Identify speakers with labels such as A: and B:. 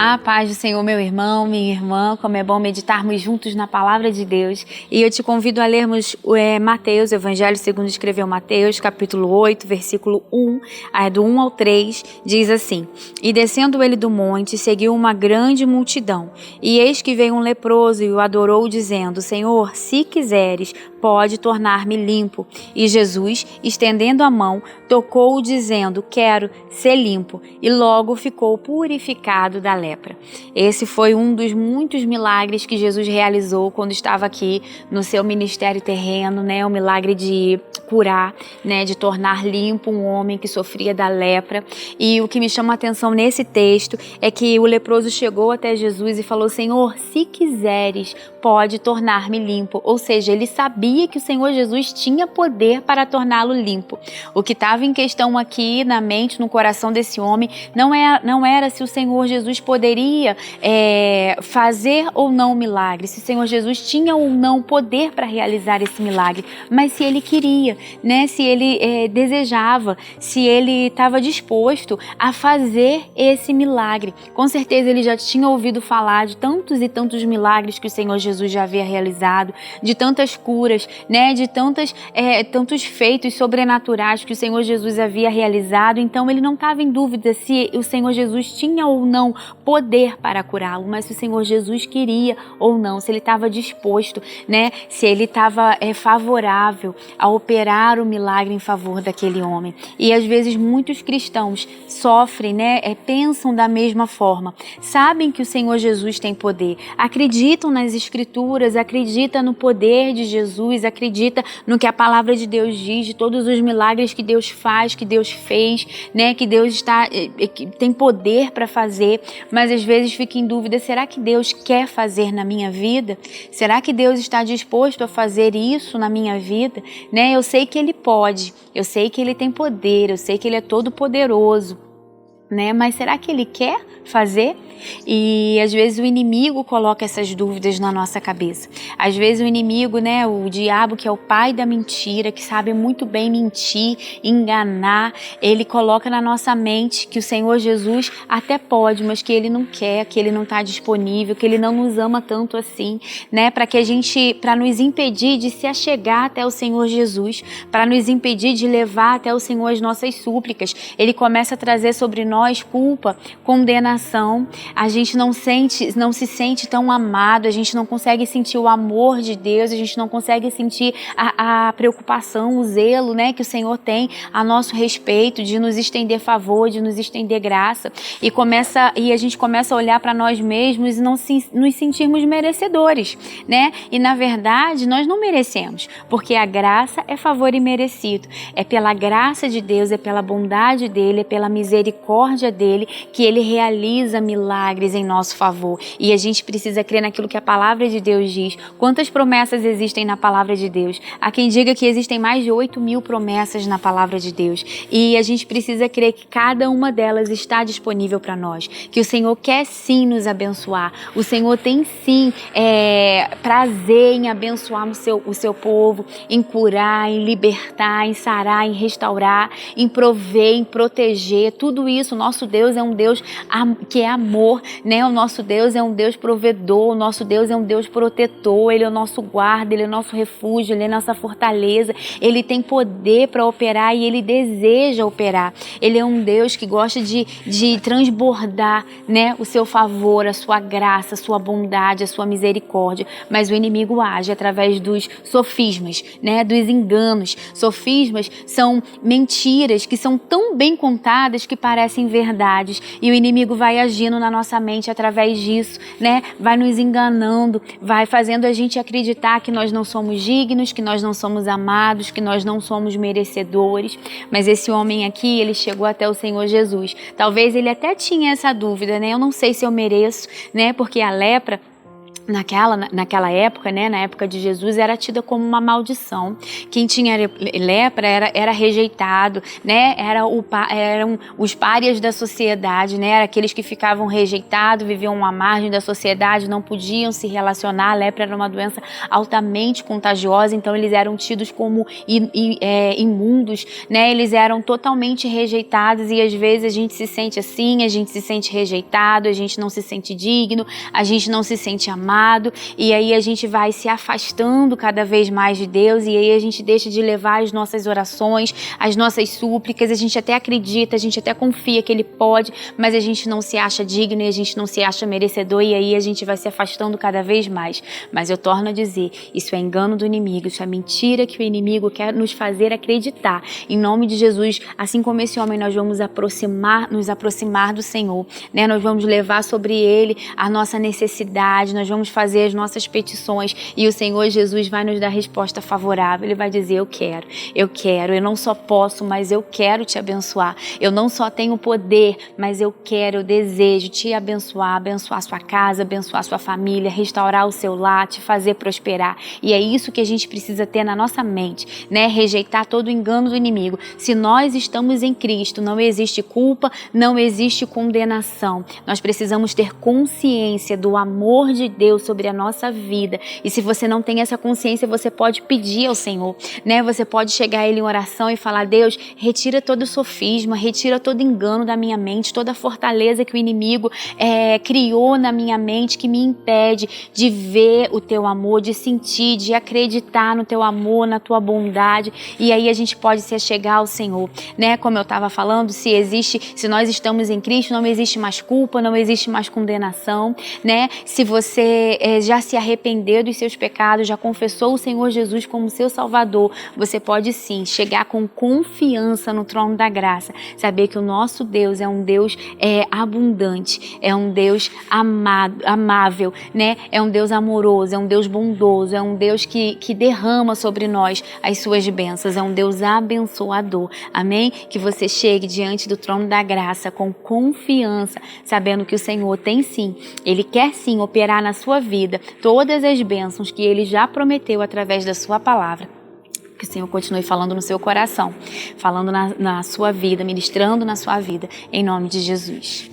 A: A paz do Senhor, meu irmão, minha irmã, como é bom meditarmos juntos na palavra de Deus. E eu te convido a lermos Mateus, Evangelho segundo escreveu Mateus, capítulo 8, versículo 1, do 1 ao 3, diz assim: E descendo ele do monte, seguiu uma grande multidão. E eis que veio um leproso e o adorou, dizendo: Senhor, se quiseres, pode tornar-me limpo. E Jesus, estendendo a mão, tocou-o, dizendo: Quero ser limpo. E logo ficou purificado da lepra. Esse foi um dos muitos milagres que Jesus realizou quando estava aqui no seu ministério terreno, né? O milagre de curar, né? De tornar limpo um homem que sofria da lepra. E o que me chama a atenção nesse texto é que o leproso chegou até Jesus e falou: Senhor, se quiseres, pode tornar-me limpo. Ou seja, ele sabia que o Senhor Jesus tinha poder para torná-lo limpo. O que estava em questão aqui na mente, no coração desse homem, não era se o Senhor Jesus poderia fazer ou não o milagre, se o Senhor Jesus tinha ou não poder para realizar esse milagre, mas se ele queria, né? Se ele desejava, se ele estava disposto a fazer esse milagre. Com certeza ele já tinha ouvido falar de tantos e tantos milagres que o Senhor Jesus já havia realizado, de tantas curas, né? De tantos feitos sobrenaturais que o Senhor Jesus havia realizado. Então ele não estava em dúvida se o Senhor Jesus tinha ou não poder para curá-lo, mas se o Senhor Jesus queria ou não, se ele estava disposto, né? Se ele estava favorável a operar o milagre em favor daquele homem. E às vezes muitos cristãos sofrem, né? Pensam da mesma forma, sabem que o Senhor Jesus tem poder, acreditam nas Escrituras, acreditam no poder de Jesus, acredita no que a palavra de Deus diz, de todos os milagres que Deus faz, que Deus fez, né? Que Deus que tem poder para fazer, mas às vezes fica em dúvida: será que Deus quer fazer na minha vida? Será que Deus está disposto a fazer isso na minha vida? Né? Eu sei que Ele pode, eu sei que Ele tem poder, eu sei que Ele é todo poderoso, né? Mas será que Ele quer fazer? E às vezes o inimigo coloca essas dúvidas na nossa cabeça. Às vezes o inimigo, né, o diabo, que é o pai da mentira, que sabe muito bem mentir, enganar, ele coloca na nossa mente que o Senhor Jesus até pode, mas que Ele não quer, que Ele não está disponível, que Ele não nos ama tanto assim, né, para nos impedir de se achegar até o Senhor Jesus, para nos impedir de levar até o Senhor as nossas súplicas. Ele começa a trazer sobre nós culpa, condenação. A gente não se sente tão amado, a gente não consegue sentir o amor de Deus, a gente não consegue sentir a preocupação, o zelo, né, que o Senhor tem a nosso respeito, de nos estender favor, de nos estender graça, e a gente começa a olhar para nós mesmos e não nos sentirmos merecedores, né? E na verdade nós não merecemos, porque a graça é favor imerecido, é pela graça de Deus, é pela bondade dEle, é pela misericórdia dEle que Ele realiza milagres em nosso favor. E a gente precisa crer naquilo que a palavra de Deus diz. Quantas promessas existem na palavra de Deus? Há quem diga que existem mais de 8.000 promessas na palavra de Deus. E a gente precisa crer que cada uma delas está disponível para nós. Que o Senhor quer sim nos abençoar. O Senhor tem sim prazer em abençoar o seu povo, em curar, em libertar, em sarar, em restaurar, em prover, em proteger. Tudo isso, nosso Deus é um Deus que é amor, né? O nosso Deus é um Deus provedor, o nosso Deus é um Deus protetor, Ele é o nosso guarda, Ele é o nosso refúgio, Ele é a nossa fortaleza, Ele tem poder para operar e Ele deseja operar. Ele é um Deus que gosta de transbordar, né? O seu favor, a sua graça, a sua bondade, a sua misericórdia, mas o inimigo age através dos sofismas, né? Dos enganos. Sofismas são mentiras que são tão bem contadas que parecem verdades, e o inimigo vai agindo na nossa mente através disso, né? Vai nos enganando, vai fazendo a gente acreditar que nós não somos dignos, que nós não somos amados, que nós não somos merecedores. Mas esse homem aqui, ele chegou até o Senhor Jesus. Talvez ele até tinha essa dúvida, né? Eu não sei se eu mereço, né? Porque a lepra naquela época, né, na época de Jesus, era tida como uma maldição. Quem tinha lepra era rejeitado, né, eram os párias da sociedade, né, eram aqueles que ficavam rejeitados, viviam à margem da sociedade, não podiam se relacionar. A lepra era uma doença altamente contagiosa, então eles eram tidos como imundos, né, eles eram totalmente rejeitados, e às vezes a gente se sente assim, a gente se sente rejeitado, a gente não se sente digno, a gente não se sente amado, e aí a gente vai se afastando cada vez mais de Deus, e aí a gente deixa de levar as nossas orações, as nossas súplicas. A gente até acredita, a gente até confia que Ele pode, mas a gente não se acha digno e a gente não se acha merecedor, e aí a gente vai se afastando cada vez mais. Mas eu torno a dizer, isso é engano do inimigo, isso é mentira que o inimigo quer nos fazer acreditar. Em nome de Jesus, assim como esse homem, nós vamos nos aproximar do Senhor, né? Nós vamos levar sobre Ele a nossa necessidade, nós vamos fazer as nossas petições, e o Senhor Jesus vai nos dar resposta favorável. Ele vai dizer: eu quero, eu não só posso, mas eu quero te abençoar. Eu não só tenho poder, mas eu desejo te abençoar sua casa, abençoar sua família, restaurar o seu lar, te fazer prosperar. E é isso que a gente precisa ter na nossa mente, né? Rejeitar todo o engano do inimigo. Se nós estamos em Cristo, não existe culpa, não existe condenação. Nós precisamos ter consciência do amor de Deus sobre a nossa vida. E se você não tem essa consciência, você pode pedir ao Senhor, né? Você pode chegar a Ele em oração e falar: Deus, retira todo o sofisma, retira todo engano da minha mente, toda a fortaleza que o inimigo criou na minha mente, que me impede de ver o Teu amor, de sentir, de acreditar no Teu amor, na Tua bondade. E aí a gente pode se achegar ao Senhor, né? Como eu estava falando, se nós estamos em Cristo, não existe mais culpa, não existe mais condenação, né? Se você já se arrependeu dos seus pecados, já confessou o Senhor Jesus como seu Salvador, você pode sim chegar com confiança no trono da graça, saber que o nosso Deus é um Deus abundante, é um Deus amável, né? É um Deus amoroso, é um Deus bondoso, é um Deus que derrama sobre nós as suas bênçãos, é um Deus abençoador, amém? Que você chegue diante do trono da graça com confiança, sabendo que o Senhor tem sim, Ele quer sim operar na sua vida todas as bênçãos que Ele já prometeu através da sua palavra. Que o Senhor continue falando no seu coração, falando na sua vida, ministrando na sua vida, em nome de Jesus.